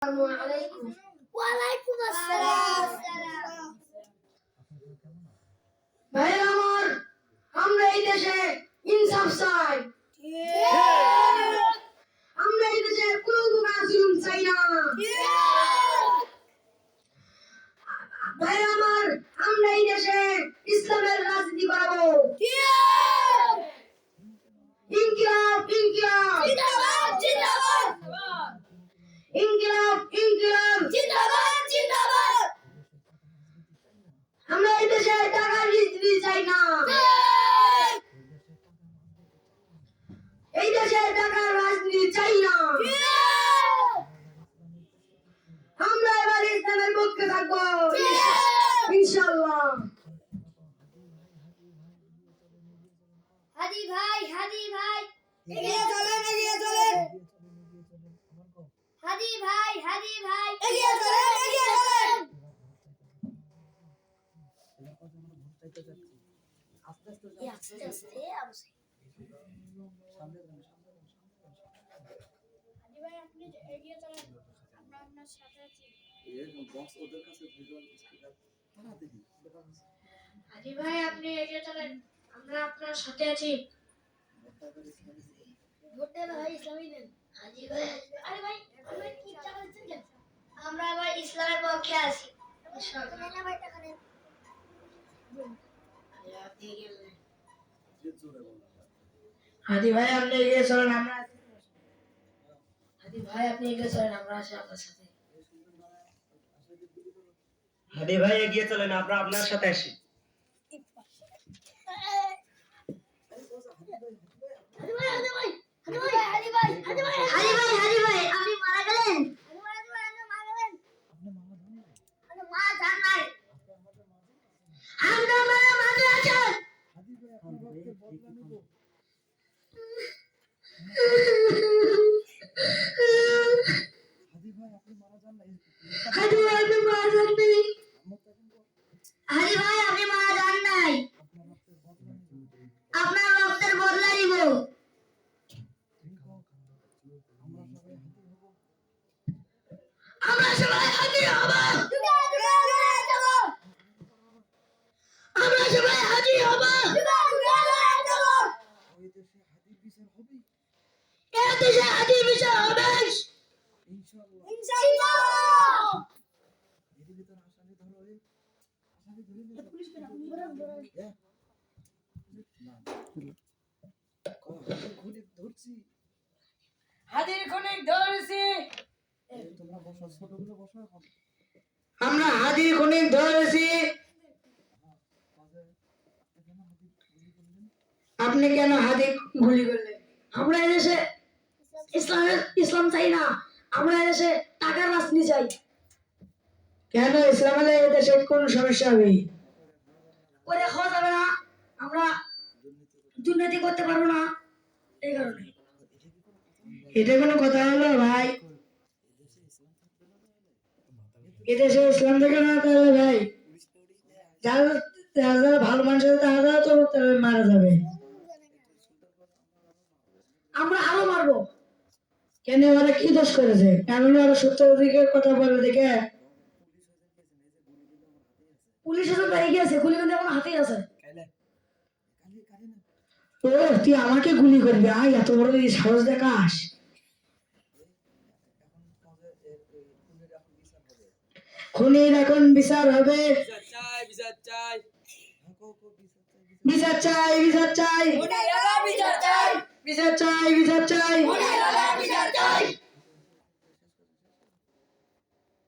ওয়ালাইকুম আসসালাম। ভাই আমার, আমরা এই দেশে ইনসাফ চাই। আমরা এই দেশে কোনো প্রকার জুলুম চাই না। ভাই আমার, আমরা এই দেশে ইসলামের রাজনীতি করাবো। ইনকিলাব ইনকিলাব জিন্দাবাদ জিন্দাবাদ ইনকিলাব ইনকিলাব জিন্দাবাদ জিন্দাবাদ। আমরা এই দেশে টাকার রাজনীতি চাই না। এই দেশে টাকার রাজনীতি চাই না। আমরা এবার ইসলামের পক্ষে থাকবো ইনশাআল্লাহ। হাদি ভাই এগিয়ে চলেন এগিয়ে চলেন হাদি ভাই এগিয়ে চলেন এগিয়ে চলেন। আস্তে আস্তে হাদি ভাই আপনি এগিয়ে চলেন, আমরা আপনার সাথে আছি। হাদি ভাই আপনি এগিয়ে চলেন, আমরা আপনার সাথে আছি। ভোট দেন ভাই, ইসলামী দেন। হাদি ভাই, আরে ভাই আপনি কি টাকা দিচ্ছেন কেন? আমরা আবার ইসলামের পক্ষে আছি। না ভাই টাকা নেন। হাদি ভাই আপনি এগিয়ে চলেন, আমরা হাদি ভাই আপনি এগিয়ে চলেন, আমরা আছি আপনার সাথে। হাদি ভাই এগিয়ে চলেন, আমরা আপনার সাথে আসি। আপনি মারা গেলেন। মা জান নাই। আমরা মারা মাঝে আছেন। হাদি ভাই আপনি মারা যান নাই। হাদি ভাই আপনি মারা যান নাই। আপনার রক্তের বদলা নিব। আমরা সবাই হাদি হব। আমরা সবাই হাদি হব। এই দেশে হাদি বিচার হবে ইনশাআল্লাহ। হাদির খনিক ধরেছি, আমরা হাদির খনিক ধরেছি। আপনি কেন হাদি গুলি করলেন? আমরা এদেশে ইসলাম চাই না, আমরা এদেশে টাকার রাজনীতি চাই। কেন ইসলাম হলে এদেশে কোন সমস্যা হবে? করে খাওয়া যাবে না, আমরা দুর্নীতি করতে পারবো না, এই কারণে। এটা কোনো কথা হলো ভাই? এদেশে ইসলাম থেকে না তাহলে ভাই যারা যারা ভালো মানুষ আছে তারা তো মারা যাবে। আমরা আরো মারবো। কেন ওরা কি দোষ করেছে? কেন ওরা সত্যের দিকে কথা বলে দেখে পুলিশ এসে পেয়ে গিয়েছে, গুলি কিন্তু এখন হাতেই আছে। ও তুই আমাকে গুলি করবি? আয় এত বড় সাহস দেখাস? খুনির এখন বিচার হবে। বিচার চাই বিচার চাই বিচার চাই বিচার চাই বিচার চাই।